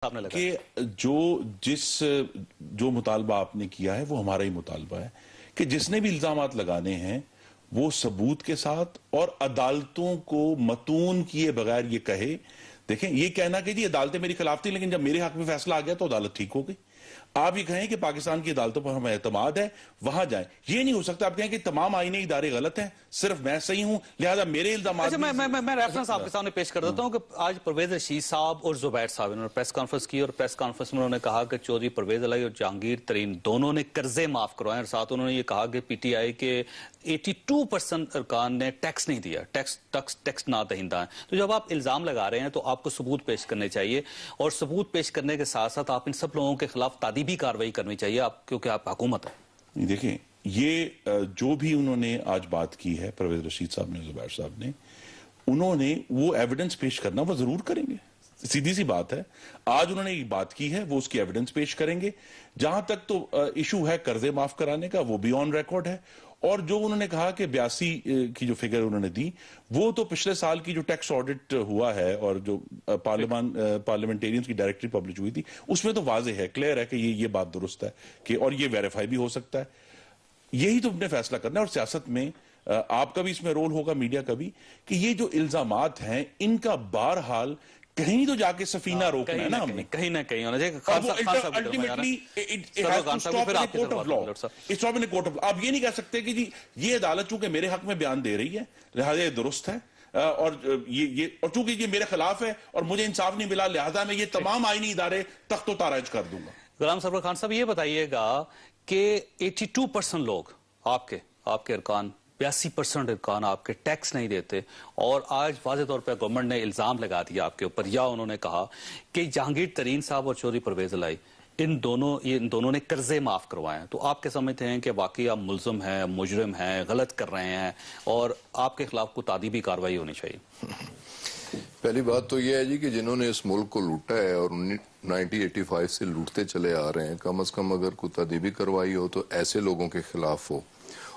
کہ جو مطالبہ آپ نے کیا ہے وہ ہمارا ہی مطالبہ ہے کہ جس نے بھی الزامات لگانے ہیں وہ ثبوت کے ساتھ اور عدالتوں کو متون کیے بغیر یہ کہے. دیکھیں یہ کہنا کہ جی عدالتیں میری خلاف تھی لیکن جب میرے حق میں فیصلہ آ گیا تو عدالت ٹھیک ہو گئی. آپ یہ کہیں کہ پاکستان کی عدالتوں پر ہمیں اعتماد ہے وہاں جائیں. یہ نہیں ہو سکتا آپ کہیں کہ تمام آئینی ادارے غلط ہیں صرف میں صحیح ہوں لہذا میرے الزامات. میں ریفرنس آپ کے سامنے پیش کر دیتا ہوں کہ آج پرویز رشید صاحب اور زبیر صاحب انہوں نے پریس کانفرنس کی اور پریس کانفرنس میں انہوں نے کہا کہ چودھری پرویز الہی اور جہانگیر ترین دونوں نے قرضے معاف کروائے اور ساتھ انہوں نے یہ کہا کہ پی ٹی آئی کے 82% ارکان نے ٹیکس نہیں دیا, ٹیکس نہ دہندہ ہیں. تو جب آپ الزام لگا رہے ہیں تو آپ کو ثبوت پیش کرنے چاہیے اور ثبوت پیش کرنے کے ساتھ ساتھ آپ ان سب لوگوں کے خلاف تادیبی کارروائی کرنی چاہیے کیونکہ آپ حکومت ہیں. دیکھیں یہ جو بھی انہوں نے آج بات کی ہے پرویز رشید صاحب نے زبیر صاحب نے انہوں نے وہ ایویڈنس پیش کرنا وہ ضرور کریں گے. سیدھی سی بات ہے آج انہوں نے یہ بات کی ہے وہ اس کی ایویڈنس پیش کریں گے. جہاں تک تو ایشو ہے قرضے معاف کرانے کا وہ بھی آن ریکارڈ ہے. اور جو انہوں نے کہا کہ 82 کی جو فگر انہوں نے دی وہ تو پچھلے سال کی جو ٹیکس آڈٹ ہوا ہے اور جو پارلیمنٹیرینز کی ڈائریکٹری پبلش ہوئی تھی اس میں تو واضح ہے کلیئر ہے کہ یہ بات درست ہے کہ اور یہ ویریفائی بھی ہو سکتا ہے. یہی تو اپنے فیصلہ کرنا ہے. اور سیاست میں آپ کا بھی اس میں رول ہوگا میڈیا کا بھی کہ یہ جو الزامات ہیں ان کا بہرحال کہیں تو جا کے سفینہ روکنا ہے نا ہم نے کہیں نہ کہیں ہونا چاہیے. آپ یہ نہیں کہہ سکتے کہ جی یہ عدالت چونکہ میرے حق میں بیان دے رہی ہے لہذا یہ درست ہے اور چونکہ یہ میرے خلاف ہے اور مجھے انصاف نہیں ملا لہذا میں یہ تمام آئینی ادارے تخت و تاراج کر دوں گا. غلام سرور خان صاحب یہ بتائیے گا کہ 82% لوگ آپ کے ارکان 82% ارکان آپ کے ٹیکس نہیں دیتے اور آج واضح طور پہ گورنمنٹ نے الزام لگا دیا آپ کے اوپر یا انہوں نے کہا کہ جہانگیر ترین صاحب اور چودھری پرویز الہی ان دونوں نے قرضے معاف کروائے ہیں. تو آپ کے سمجھتے ہیں کہ واقعی آپ ملزم ہیں, مجرم ہیں, غلط کر رہے ہیں اور آپ کے خلاف کوئی تادیبی کارروائی ہونی چاہیے؟ پہلی بات تو یہ ہے جی کہ جنہوں نے اس ملک کو لوٹا ہے اور 1985 سے لوٹتے چلے آ رہے ہیں کم از کم اگر کوئی تادیبی کروائی ہو تو ایسے لوگوں کے خلاف ہو.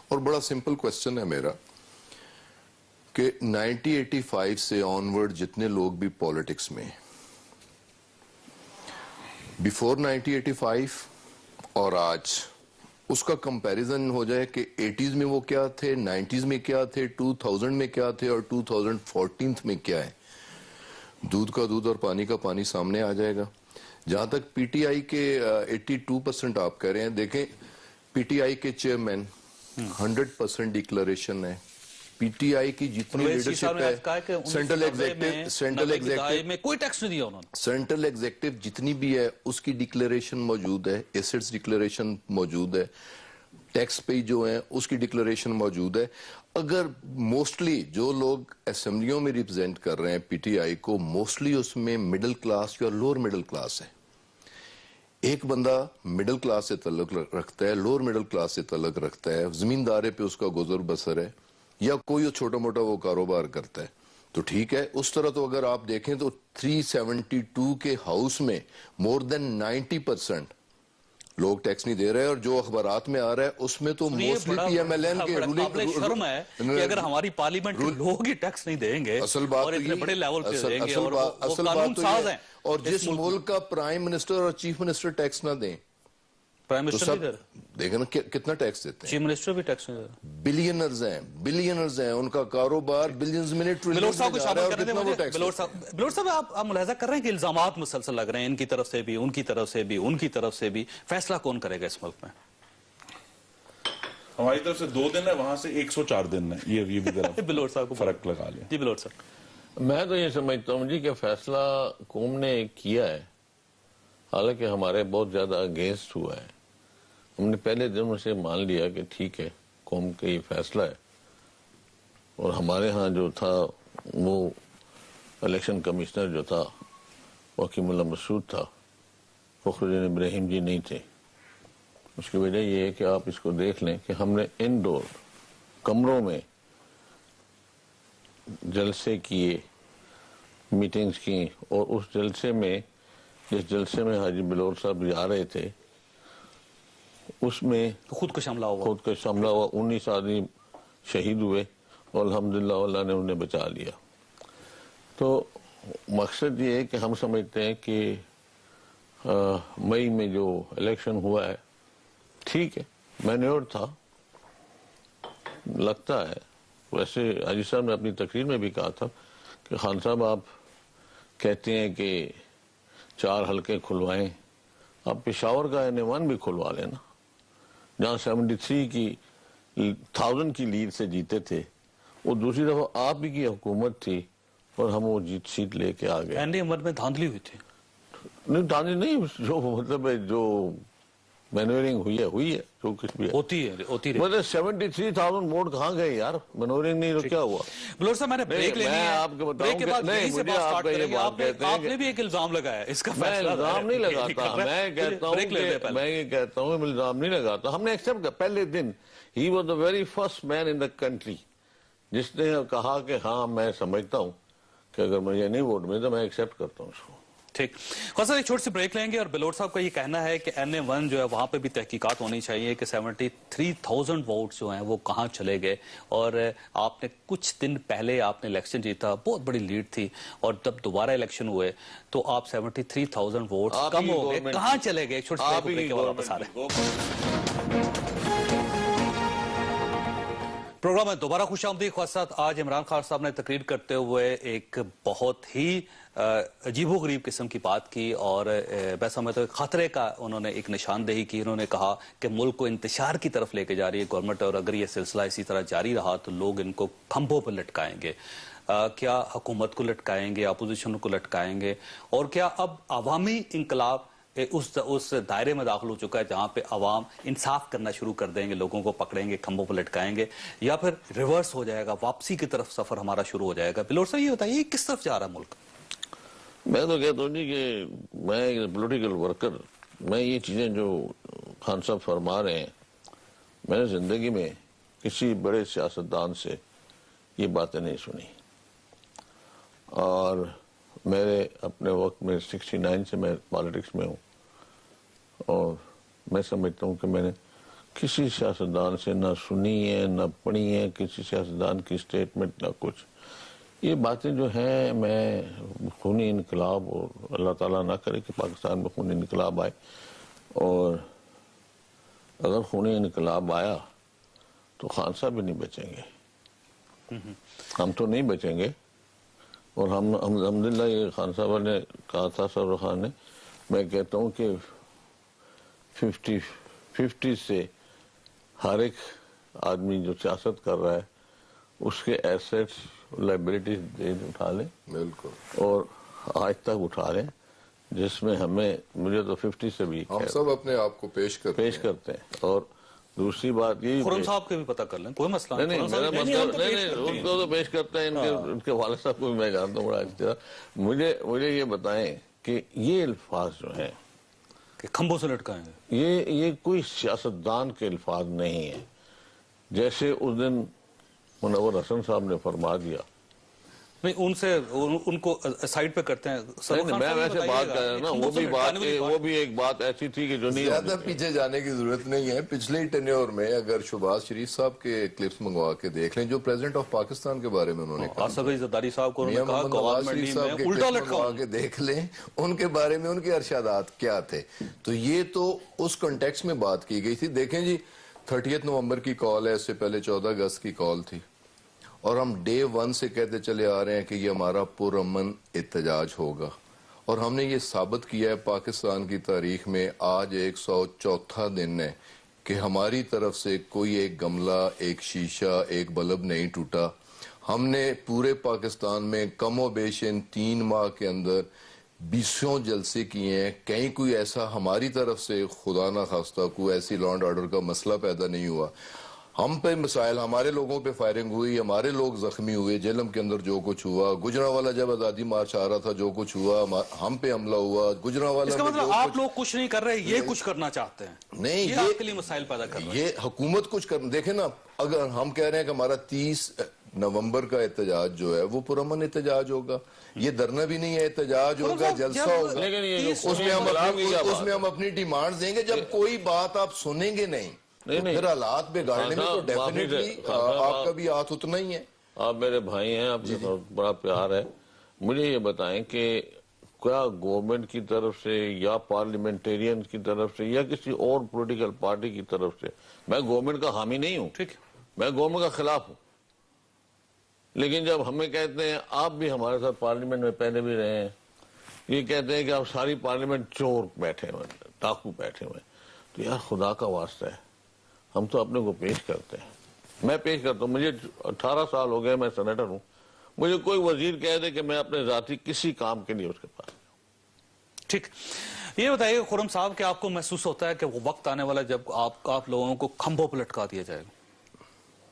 اور بڑا سمپل کوسچن ہے میرا کہ 1985 سے آنورڈ جتنے لوگ بھی پالیٹکس میں بیفور 1985 اور آج اس کا کمپیریزن ہو جائے کہ 80s میں وہ کیا تھے, 90s میں کیا تھے, 2000 میں کیا تھے اور 2014 میں کیا ہے. دودھ کا دودھ اور پانی کا پانی سامنے آ جائے گا. جہاں تک پی ٹی آئی کے 82% آپ کہہ رہے ہیں, دیکھیں پی ٹی آئی کے چیئرمین 100% ڈکلریشن ہے. پی ٹی آئی کی جتنی لیڈرشپ ہے سینٹرل ایگزیکٹو جتنی بھی ہے اس کی ڈکلریشن موجود ہے, ایسٹس ڈکلریشن موجود ہے, ٹیکس پے جو ہیں اس کی ڈکلریشن موجود ہے. اگر موسٹلی جو لوگ اسمبلیوں میں ریپرزینٹ کر رہے ہیں پی ٹی آئی کو موسٹلی اس میں مڈل کلاس یا لوور مڈل کلاس ہے. ایک بندہ مڈل کلاس سے تعلق رکھتا ہے, لوور مڈل کلاس سے تعلق رکھتا ہے, زمیندارے پہ اس کا گزر بسر ہے یا کوئی چھوٹا موٹا وہ کاروبار کرتا ہے تو ٹھیک ہے. اس طرح تو اگر آپ دیکھیں تو 372 کے ہاؤس میں مور دین 90% لوگ ٹیکس نہیں دے رہے اور جو اخبارات میں آ رہا ہے اس میں تو mostly P M L N کے قابل شرم ہے کہ اگر ہماری پارلیمنٹ کے لوگ ہی ٹیکس نہیں دیں گے اور اتنے بڑے لیول پہ دیں گے اور وہ قانون ساز ہیں. اور جس ملک کا پرائم منسٹر اور چیف منسٹر ٹیکس نہ دیں, پرائم منسٹر بھی دیکھیں نا کتنا ٹیکس دیتے ہیں, چیف منسٹر بھی ٹیکس نہیں دیتے, بلینرز ہیں, ان کا کاروبار بلینز میں بلور صاحب کو شامل کرنے دیں مجھے. بلور صاحب آپ ملاحظہ کر رہے ہیں کہ الزامات مسلسل لگ رہے ہیں ان کی طرف سے بھی, ان کی طرف سے بھی, ان کی طرف سے بھی. فیصلہ کون کرے گا اس ملک میں؟ ہماری طرف سے 2 دن ہے, وہاں سے 104 دن ہے. یہ بھی بلور صاحب کو فرق لگا لیں. جی بلور صاحب. میں تو یہ سمجھتا ہوں جی کہ فیصلہ قوم نے کیا ہے, حالانکہ ہمارے بہت زیادہ اگینسٹ ہوا ہے. ہم نے پہلے دن سے مان لیا کہ ٹھیک ہے قوم کا یہ فیصلہ ہے. اور ہمارے ہاں جو تھا وہ الیکشن کمشنر جو تھا حکیم اللہ مسعود تھا, فخر الدین ابراہیم جی نہیں تھے. اس کی وجہ یہ ہے کہ آپ اس کو دیکھ لیں کہ ہم نے انڈور کمروں میں جلسے کیے, میٹنگز کی, اور اس جلسے میں جس جلسے میں حاجی بلور صاحب جا رہے تھے اس میں خودکش حملہ ہوا, 19 آدمی شہید ہوئے اور الحمدللہ اللہ نے انہیں بچا لیا. تو مقصد یہ ہے کہ ہم سمجھتے ہیں کہ मई में जो इलेक्शन हुआ है ठीक है, मैन्योर था लगता है। वैसे हाजी साहब ने अपनी तकरीर में भी कहा था कि खान साहब आप कहते हैं कि 4 हलके खुलवाएं, आप पेशावर का NA1 भी खुलवा लेना, जहाँ 73 की 1000 की लीड से जीते थे। वो दूसरी दफा आप ही की हुकूमत थी और हम वो सीट लेके आ गए। NA1 में धांधली हुई थी? नहीं धांधली नहीं, जो मतलब है जो मैनोरिंग हुई है जो कुछ भी है होती रही। मतलब 73,000 वोट कहाँ गए यार, मैनोरिंग नहीं तो क्या हुआ। बलोच साहब मैंने ब्रेक लेनी है, आपको बताऊं ब्रेक के बाद नहीं, यहीं से मुझे बात स्टार्ट आपका ये करेंगे। बात कहते हैं आपने भी एक इल्जाम लगाया, इसका मैं फैसला इल्जाम नहीं लगाता, मैं कहता हूँ ब्रेक ले ले पहले। मैं ये कहता हूँ इल्जाम नहीं लगाता। हमने एक्सेप्ट किया पहले दिन, he was the very first man in the country जिसने कहा कि हाँ मैं समझता हूँ कि अगर मुझे नहीं वोट मिले तो मैं एक्सेप्ट करता हूँ उसको। ठीक, खास एक छोटी सी ब्रेक लेंगे। और बिलोट साहब का ये कहना है कि NA1 जो है वहां पे भी तहकीकात होनी चाहिए कि 73,000 वोट जो हैं वो कहाँ चले गए। और आपने कुछ दिन पहले आपने इलेक्शन जीता, बहुत बड़ी लीड थी, और जब दोबारा इलेक्शन हुए तो आप 73,000 वोट कम हो गए, कहाँ चले गए? छोटी सी ब्रेक के बाद वापस आ रहे हैं। प्रोग्राम में दोबारा खुशामदीद। ख्वासात, आज इमरान खान साहब ने तकरीर करते हुए एक बहुत ही अजीबोगरीब किस्म की बात की और मैं समझता हूं खतरे का उन्होंने एक निशानदेही की। उन्होंने कहा कि मुल्क को इंतशार की तरफ लेके जा रही है गवर्नमेंट, और अगर ये सिलसिला इसी तरह जारी रहा तो लोग इनको खंभों पर लटकाएंगे। क्या हुकूमत को लटकाएंगे, अपोजिशन को लटकाएंगे, और क्या अब अवामी इंकलाब उस दायरे में दाखिल हो चुका है जहां पे अवाम इंसाफ करना शुरू कर देंगे, लोगों को पकड़ेंगे, खंभों पर लटकाएंगे, या फिर रिवर्स हो जाएगा, वापसी की तरफ सफर हमारा शुरू हो जाएगा? बिलोर साहब ये बताइए किस तरफ जा रहा है मुल्क? मैं तो कहता हूँ जी कि मैं पॉलिटिकल वर्कर, मैं ये चीजें जो खान साहब फरमा रहे हैं, मैंने जिंदगी में किसी बड़े सियासतदान से ये बातें नहीं सुनी। और मेरे अपने वक्त में 69 से मैं पॉलिटिक्स में हूँ, और मैं समझता हूँ कि मैंने किसी सियासतदान से ना सुनी है ना पढ़ी है, किसी सियासतदान की स्टेटमेंट ना कुछ। ये बातें जो हैं, मैं खूनी इनकलाब, और अल्लाह ताला ना करे कि पाकिस्तान में खूनी इनकलाब आए, और अगर खूनी इनकलाब आया तो खान साहब भी नहीं बचेंगे, हम तो नहीं बचेंगे। और हम अल्हम्दुलिल्लाह ये खान साहब ने कहा था, सरवर खान ने, मैं कहता हूँ कि 50-50 से हर एक आदमी जो सियासत कर रहा है उसके एसेट्स लाइबिलिटीज उठा लें, बिल्कुल, और आज तक उठा रहे हैं, जिसमें हमें मुझे तो 50 से भी हम सब अपने आप को पेश करते हैं। और दूसरी बात ये, खुर्रम साहब के भी पता कर लें, कोई मसला नहीं, मेरा मसला नहीं, उनको तो पेश करते हैं, उनके वाले साहब को भी मैं जानता हूँ बड़ा अच्छी तरह। मुझे ये बताएं कि ये अल्फाज जो हैं कि खंभों से लटकाएंगे, ये कोई सियासतदान के अल्फाज नहीं है। जैसे उस दिन मुनव्वर हसन साहब ने फरमा दिया, नहीं उनसे उनको साइड पे करते हैं। नहीं, मैं वैसे बात कर रहा हूँ ना, वो भी एक बात ऐसी थी कि जो नहीं, ज्यादा पीछे जाने की जरूरत नहीं है। पिछले ही टेन्योर में अगर शहबाज शरीफ साहब के क्लिप्स मंगवा के देख लें, जो प्रेसिडेंट ऑफ पाकिस्तान के बारे में उन्होंने कहा, आसफ अली ज़रदारी साहब को उन्होंने कहा नवाज गवर्नमेंट शरीफ साहब के उल्टा क्लिप्स मंगवा लटका के देख लें, उनके बारे में उनके अरशादात क्या थे। तो ये तो उस कॉन्टेक्स्ट में बात की गई थी। देखें जी, 30 नवंबर की कॉल है, इससे पहले 14 अगस्त की कॉल थी, और हम डे 1 से कहते चले आ रहे हैं कि ये हमारा पुरअमन एहतजाज होगा। और हमने ये साबित किया है पाकिस्तान की तारीख में, आज 104वां दिन है कि हमारी तरफ से कोई एक गमला, एक शीशा, एक बल्ब नहीं टूटा। हमने पूरे पाकिस्तान में कमो बेश इन 3 माह के अंदर 20 जलसे किए हैं। कहीं कोई ऐसा हमारी तरफ से खुदा ना खास्ता कोई ऐसी लॉ एंड ऑर्डर का मसला पैदा नहीं हुआ। हम पे मिसाइल, हमारे लोगों पे फायरिंग हुई, हमारे लोग जख्मी हुए, जेलम के अंदर जो कुछ हुआ, गुजरांवाला जब आजादी मार्च आ रहा था जो कुछ हुआ, हम पे हमला हुआ गुजरांवाला। इसका मतलब आप लोग कुछ नहीं कर रहे, ये कुछ करना चाहते हैं? नहीं, ये आपके लिए मसाइल पैदा कर रहे हैं। ये हुकूमत कुछ कर, देखे ना, अगर हम कह रहे हैं कि हमारा 30 नवंबर का एहतजाज जो है वो पुरअमन एहतजाज होगा, ये धरना भी नहीं है, एहतजाज होगा, जलसा होगा, उसमें हम अपनी डिमांड देंगे। जब कोई बात आप सुनेंगे नहीं, तो फिर हालात बिगाड़ने में तो डेफिनेटली आपका भी हाथ उतना ही है। आप मेरे भाई हैं, आपके साथ बड़ा प्यार है। मुझे ये बताएं कि کیا گورنمنٹ کی طرف سے یا پارلیمنٹیرین کی طرف سے یا کسی اور پولیٹیکل پارٹی کی طرف سے، میں گورنمنٹ کا حامی نہیں ہوں، ٹھیک، میں گورنمنٹ کا خلاف ہوں، لیکن جب ہمیں کہتے ہیں، آپ بھی ہمارے ساتھ پارلیمنٹ میں پہلے بھی رہے ہیں، یہ کہتے ہیں کہ آپ ساری پارلیمنٹ چور بیٹھے ہوئے ہیں، ڈاکو بیٹھے ہوئے ہیں، تو یار خدا کا واسطہ ہے، ہم تو اپنے کو پیش کرتے ہیں، میں پیش کرتا ہوں، مجھے 18 سال ہو گئے، میں سینیٹر ہوں، مجھے کوئی وزیر کہہ دے کہ میں اپنے ذاتی کسی کام کے لیے اس کے پاس. ٹھیک. یہ بتائیے خرم صاحب کہ آپ کو محسوس ہوتا ہے کہ وہ وقت آنے والا جب آپ لوگوں کو کھمبوں پہ لٹکا دیا جائے گا؟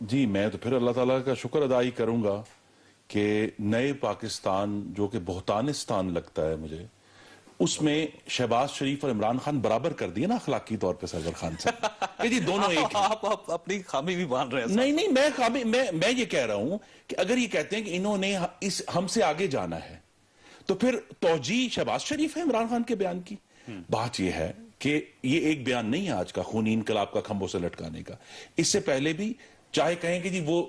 جی میں تو پھر اللہ تعالیٰ کا شکر ادا ہی کروں گا کہ نئے پاکستان جو کہ بہتانستان لگتا ہے مجھے، اس میں شہباز شریف اور عمران خان برابر کر دیے نا اخلاقی طور پہ سرور خان سے کہ جی دونوں ایک ہیں. آپ اپنی خامی بھی مان رہے ہیں. نہیں میں یہ کہہ رہا ہوں کہ اگر یہ کہتے ہیں کہ انہوں نے ہم سے آگے جانا ہے تو پھر توجیہ شہباز شریف ہے عمران خان کے بیان کی. بات یہ ہے کہ یہ ایک بیان نہیں ہے آج کا خونی انقلاب کا کھمبوں سے لٹکانے کا. اس سے پہلے بھی چاہے کہیں کہ جی وہ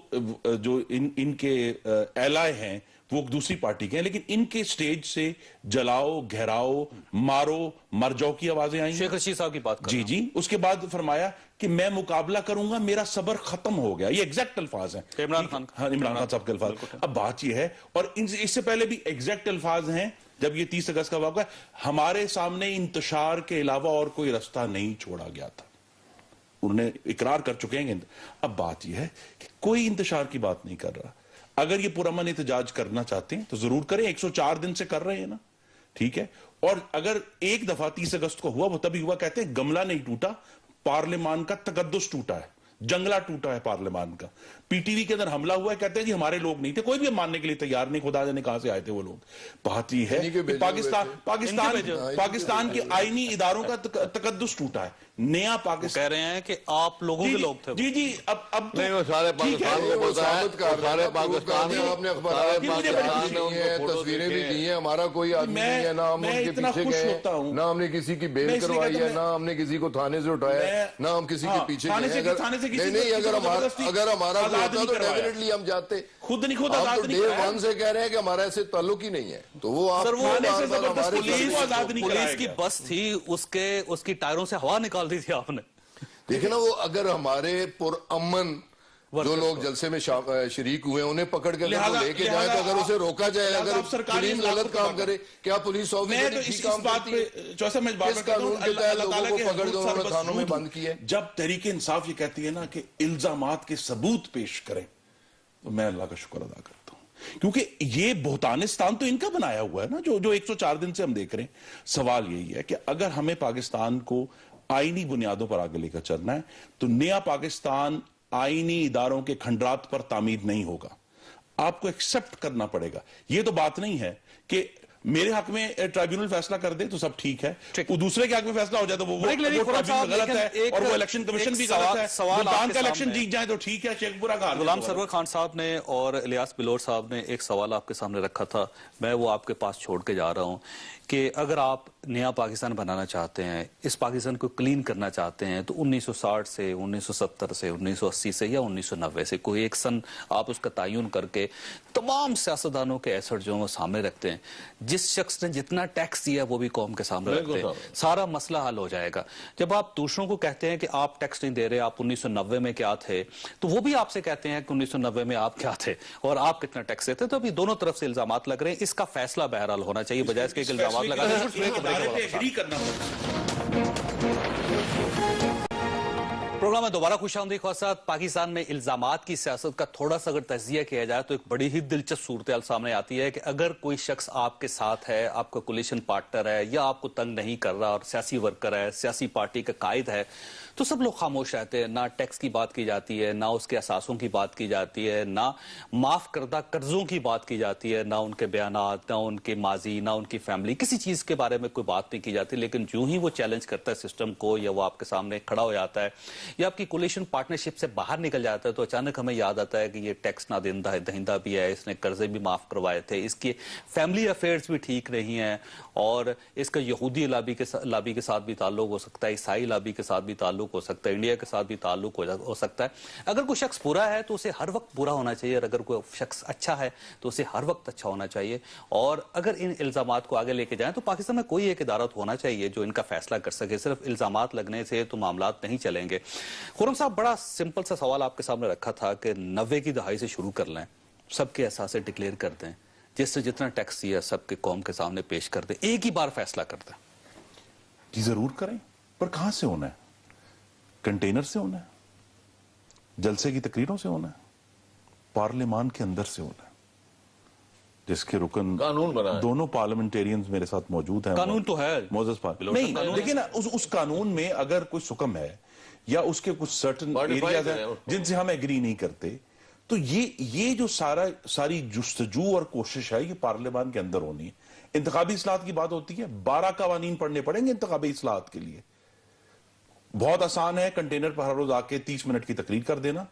جو ان کے ایلائے ہیں وہ دوسری پارٹی کے ہیں، لیکن ان کے سٹیج سے جلاؤ، گھیراؤ، مارو، مر جاؤ کی آوازیں آئیں. شیخ رشید صاحب کی بات کر جی اس کے بعد فرمایا کہ میں مقابلہ کروں گا، میرا صبر ختم ہو گیا. یہ ایگزیکٹ الفاظ ہیں عمران خان صاحب کے الفاظ. اب بات یہ ہے، اور اس سے پہلے بھی ایگزیکٹ الفاظ ہیں جب یہ 30 اگست کا واقعہ، ہمارے سامنے انتشار کے علاوہ اور کوئی رستہ نہیں چھوڑا گیا تھا. انہوں نے اقرار کر چکے ہیں. اب بات یہ ہے کہ کوئی انتشار کی بات نہیں کر رہا. اگر یہ پرامن احتجاج کرنا چاہتے ہیں تو ضرور کریں، 104 دن سے کر رہے ہیں نا، ٹھیک ہے. اور اگر ایک دفعہ 30 اگست کو ہوا، وہ تبھی ہوا، کہتے ہیں گملہ نہیں ٹوٹا، پارلیمان کا تقدس ٹوٹا ہے، جنگلہ ٹوٹا ہے پارلیمان کا. پی ٹی وی کے اندر حملہ ہوا ہے، کہتے ہیں جی ہمارے لوگ نہیں تھے. کوئی بھی ماننے کے لیے تیار نہیں، خدا جانے کہاں سے آئے تھے وہ لوگ. بات یہ ہے کہ پاکستان کے آئینی اداروں کا تقدس ٹوٹا ہے. نیا پاکستان کہہ رہے ہیں کہ آپ لوگوں کے لوگ تھے. جی اب نہیں، وہ سارے پاکستان کو پتا ہے، سارے پاکستان نے آپ نے اخبارات تصویریں بھی دی ہیں. ہمارا کوئی آدمی نہیں ہے، نہ ہم ان کے پیچھے گئے، نہ ہم نے کسی کی بیل کروائی ہے، نہ ہم نے کسی کو تھانے سے اٹھایا، نہ ہم کسی کے پیچھے گئے. نہیں، اگر ہمارا ہوتا تو ڈیفینیٹلی ہم جاتے. خود آزاد نہیں ڈے ون سے کہہ رہے ہیں کہ ہمارا ایسے تعلق ہی نہیں ہے. تو وہ پولیس کی بس تھی، اس کی ٹائروں سے ہوا نکال دی تھی آپ نے. دیکھیں نا، وہ اگر ہمارے پرامن جو لوگ جلسے میں شریک ہوئے انہیں پکڑ کے لے کے جائیں تو اگر اسے روکا جائے، اگر پولیس غلط کام کرے، کیا پولیس آفیسر ٹھیک کام کرتی ہے؟ اس قانون کے تحت لوگوں کو پکڑ کے انہوں نے تھانوں میں بند کیا. جب تحریک انصاف یہ کہتی ہے نا کہ الزامات کے ثبوت پیش کریں، تو میں اللہ کا شکر ادا کرتا ہوں، کیونکہ یہ بہتانستان تو ان کا بنایا ہوا ہے نا، جو 104 دن سے ہم دیکھ رہے ہیں. سوال یہی ہے کہ اگر ہمیں پاکستان کو آئینی بنیادوں پر آگے لے کر چلنا ہے تو نیا پاکستان آئینی اداروں کے کھنڈرات پر تعمیر نہیں ہوگا. آپ کو ایکسپٹ کرنا پڑے گا. یہ تو بات نہیں ہے کہ میرے حق میں ٹرائیبیونل فیصلہ کر دے تو سب ٹھیک ہے، وہ دوسرے کے حق میں فیصلہ ہو جائے تو وہ غلط ہے، اور وہ الیکشن کمیشن بھی غلط ہے. ملتان کا الیکشن جیت جائے تو ٹھیک ہے. شیخ پورہ کا غلام سرور خان صاحب نے اور الیاس بلور صاحب نے ایک سوال آپ کے سامنے رکھا تھا، میں وہ آپ کے پاس چھوڑ کے جا رہا ہوں کہ اگر آپ نیا پاکستان بنانا چاہتے ہیں، اس پاکستان کو کلین کرنا چاہتے ہیں، تو 1960 سے 1970 سے 1980 سے یا 1990 سے کوئی ایک سن آپ اس کا تعین کر کے تمام سیاستدانوں کے ایسٹ جو وہ سامنے رکھتے ہیں. جس شخص نے جتنا ٹیکس دیا وہ بھی قوم کے سامنے رکھتے ہیں، سارا مسئلہ حل ہو جائے گا. جب آپ دوسروں کو کہتے ہیں کہ آپ ٹیکس نہیں دے رہے، آپ 1990 میں کیا تھے، تو وہ بھی آپ سے کہتے ہیں کہ 1990 میں آپ کیا تھے اور آپ کتنا ٹیکس دیتے. تو ابھی دونوں طرف سے الزامات لگ رہے ہیں. اس کا فیصلہ بہرحال ہونا چاہیے بجائے اس کے الزامات پروگرام میں دوبارہ خوش آمدید خواصات. پاکستان میں الزامات کی سیاست کا تھوڑا سا اگر تجزیہ کیا جائے تو ایک بڑی ہی دلچسپ صورتحال سامنے آتی ہے کہ اگر کوئی شخص آپ کے ساتھ ہے، آپ کا کولیشن پارٹنر ہے، یا آپ کو تنگ نہیں کر رہا اور سیاسی ورکر ہے، سیاسی پارٹی کا قائد ہے، تو سب لوگ خاموش رہتے ہیں. نہ ٹیکس کی بات کی جاتی ہے، نہ اس کے اثاثوں کی بات کی جاتی ہے، نہ معاف کردہ قرضوں کی بات کی جاتی ہے، نہ ان کے بیانات، نہ ان کے ماضی، نہ ان کی فیملی، کسی چیز کے بارے میں کوئی بات نہیں کی جاتی. لیکن جو ہی وہ چیلنج کرتا ہے سسٹم کو، یا وہ آپ کے سامنے کھڑا ہو جاتا ہے، या आपकी कोलिशन पार्टनरशिप से बाहर निकल जाता है तो अचानक हमें याद आता है कि ये टैक्स ना दहिंदा भी है, इसने कर्जे भी माफ करवाए थे, इसकी फैमिली अफेयर्स भी ठीक नहीं है, और इसका यहूदी लाबी के साथ भी ताल्लुक हो सकता है, ईसाई लाबी के साथ भी ताल्लुक हो सकता है, इंडिया के साथ भी ताल्लुक हो सकता है। अगर कोई शख्स बुरा है तो उसे हर वक्त बुरा होना चाहिए, और अगर कोई शख्स अच्छा है तो उसे हर वक्त अच्छा होना चाहिए। और अगर इन इल्जामात को आगे लेके जाएं तो पाकिस्तान में कोई एक इदारा तो होना चाहिए जो इनका फैसला कर सके। सिर्फ इल्जामात लगने से तो मामलात नहीं चलेंगे। खुर्रम साहब, बड़ा सिंपल सा सवाल आपके सामने रखा था कि 90 की दहाई से शुरू कर लें, सबके एहसास डिक्लेयर कर दें, जिससे जितना टैक्स दिया सबके कौम के सामने पेश कर दें, एक ही बार फैसला कर दें। जी जरूर करें, पर कहां से होना है? कंटेनर से होना है? जलसे की तकरीरों से होना है? पार्लियामान के अंदर से होना है, जिसके रुकन कानून बना है। दोनों पार्लियामेंटेरियंस मेरे साथ मौजूद हैं। कानून तो है मोजेस नहीं, लेकिन उस कानून में अगर कोई सुकम है या उसके कुछ सर्टन एरियाज हैं जिनसे हम एग्री नहीं करते, तो ये जो सारी जुस्तजू और कोशिश है ये पार्लियामान के अंदर होनी है। इंतखाबी इस्लाहत की बात होती है, 12 कवानीन पढ़ने पड़ेंगे इंतखाबी इस्लाहत के लिए। बहुत आसान है कंटेनर पर हर रोज आके 30 मिनट की तकरीर कर देना।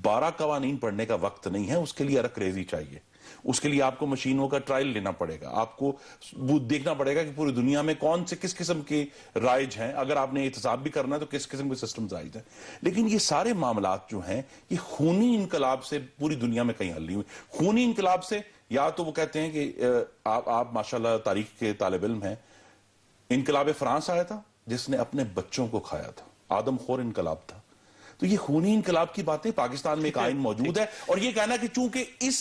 12 कवानीन पढ़ने का वक्त नहीं है, उसके लिए अरकरेजी चाहिए। उसके लिए आपको मशीनों का ट्रायल लेना पड़ेगा, आपको वो देखना पड़ेगा कि पूरी दुनिया में कौन से किस किस्म के राइज हैं, अगर आपने एहतसाब भी करना है तो किस किस्म के सिस्टम राइज हैं। लेकिन ये सारे मामलात जो हैं ये खूनी इनकलाब से पूरी दुनिया में कहीं हल नहीं हुई। खूनी इनकलाब से या तो वो कहते हैं कि आप माशाल्लाह तारीख के तालिब इल्म हैं, इनकलाब फ्रांस आया था जिसने अपने बच्चों को खाया था, आदमखोर इनकलाब था। तो ये खूनी इनकलाब की बातें, पाकिस्तान में एक आइन मौजूद है, और ये कहना कि चूंकि इस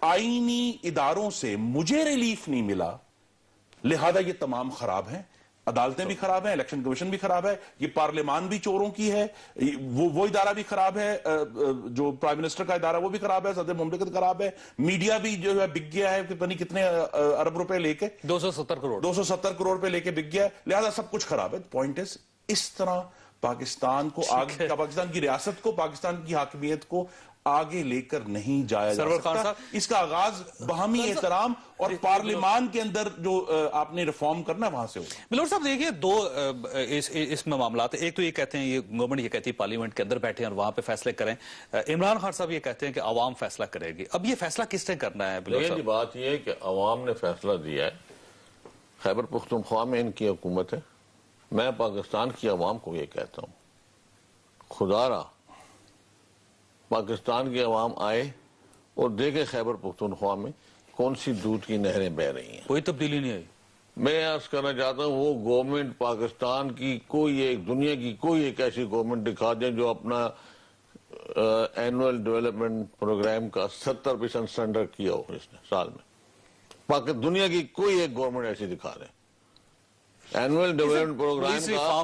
आईनी इदारों से मुझे रिलीफ नहीं मिला लिहाजा ये तमाम खराब हैं, अदालतें भी खराब हैं, इलेक्शन कमीशन भी खराब है, ये पार्लियामान भी चोरों की है, वो इदारा भी खराब है, जो प्राइम मिनिस्टर का इदारा वो भी खराब है, सदर मुमलिकत खराब है, मीडिया भी जो है बिक गया है, पता नहीं कितने अरब रुपए लेके 270 करोड़ पे लेके बिक गया है, लिहाजा सब कुछ खराब है। पॉइंट इज, इस तरह पाकिस्तान को आगे, पाकिस्तान की रियासत को, पाकिस्तान की हाकिमियत को आगे लेकर नहीं जाया जा सकता। इसका आगाज बहमी एहतराम और पार्लियामान के अंदर जो आपने रिफॉर्म करना वहां से होगा। बिलोर साहब देखिए, दो इसमें मामला है। एक तो ये कहते हैं, ये गवर्नमेंट ये कहती है पार्लियामेंट के अंदर बैठे हैं और वहां पे फैसले करें। इमरान खान साहब ये कहते हैं कि अवाम फैसला करेगी। अब ये फैसला किसने करना है बिलोर साहब? बात ये है कि अवाम ने फैसला दिया है, खैबर पख्तूनख्वा में इनकी हुकूमत है। मैं पाकिस्तान की अवाम को ये कहता हूं, खुदारा पाकिस्तान की अवाम आए और देखे खैबर पख्तूनख्वा में कौन सी दूध की नहरें बह रही हैं। कोई तब्दीली नहीं आई। मैं अर्ज करना चाहता हूं, वो गवर्नमेंट पाकिस्तान की कोई एक, दुनिया की कोई एक ऐसी गवर्नमेंट दिखा दे जो अपना एनुअल डेवलपमेंट प्रोग्राम का 70% स्टैंडर्ड किया हो इसने साल में। दुनिया की कोई एक गवर्नमेंट ऐसी दिखा दे। एनुअल डेवलपमेंट प्रोग्राम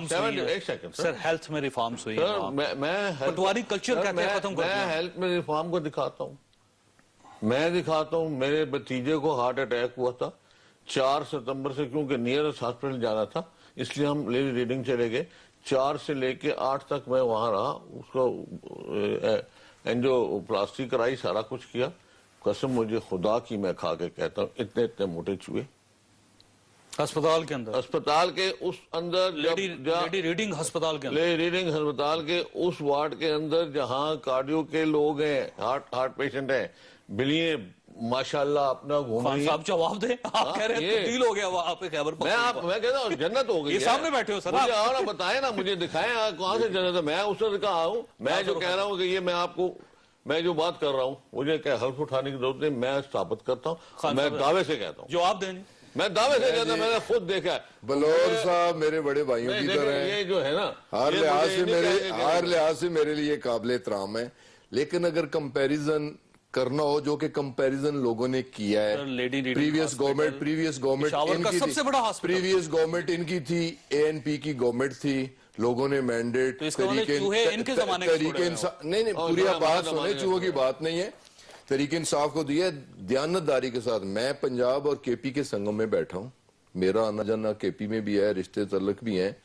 का एक सेकंड सर, हेल्थ में रिफॉर्म्स हुई सर, मैं पटवारी कल्चर कहते हैं खत्म कर दिया। मैं हेल्थ में रिफॉर्म को दिखाता हूं, मैं दिखाता हूं। मेरे भतीजे को हार्ट अटैक हुआ था 4 सितंबर से, क्योंकि नियरेस्ट हॉस्पिटल जाना था, इसलिए हम लेडी रीडिंग चले गए। 4 से लेके 8 तक मैं वहां रहा, उसको एंजियोप्लास्टी कराई, सारा कुछ किया। कसम मुझे खुदा की मैं खा के कहता हूं, इतने इतने मोटे चूहे अस्पताल के अंदर, अस्पताल के उस अंदर, लेडी रीडिंग अस्पताल के अंदर, लेडी रीडिंग अस्पताल के उस वार्ड के अंदर जहां कार्डियो के लोग हैं, हार्ट पेशेंट हैं, बिलिए माशाल्लाह अपना घूम रही है। साहब जवाब दे, आप कह रहे हैं तब्दील हो गया वो आप खैबर पख्तूनख्वा। मैं कहता हूँ जन्नत हो गई। ये सामने बैठे हो सर, मुझे आओ ना, बताएं ना, मुझे दिखाएं कहां से जन्नत है। मैं उससे कहा हूँ, मैं जो कह रहा हूँ कि ये मैं जो बात कर रहा हूँ, मुझे क्या हल्फ उठाने की जरूरत नहीं, मैं स्थापित करता हूँ, मैं दावे से कहता हूँ। जवाब दें, मैं दावे से कहता हूं, मैंने खुद देखा है। बलौर साहब मेरे बड़े भाइयों की तरह हैं, ये जो है ना, हर लिहाज से मेरे लिए काबिल एहतराम है। लेकिन अगर कंपैरिजन करना हो, जो कि कंपैरिजन लोगों ने किया है, प्रीवियस गवर्नमेंट इनकी थी, ANP की गवर्नमेंट थी, लोगों ने मैंडेट तरीके नहीं पूरी बात सुने, चूहों की बात नहीं है, तरीके इंसाफ को दिया दयानतदारी के साथ। मैं पंजाब और KP के संगम में बैठा हूं, मेरा आना जाना KP में भी है, रिश्ते तल्लक भी हैं।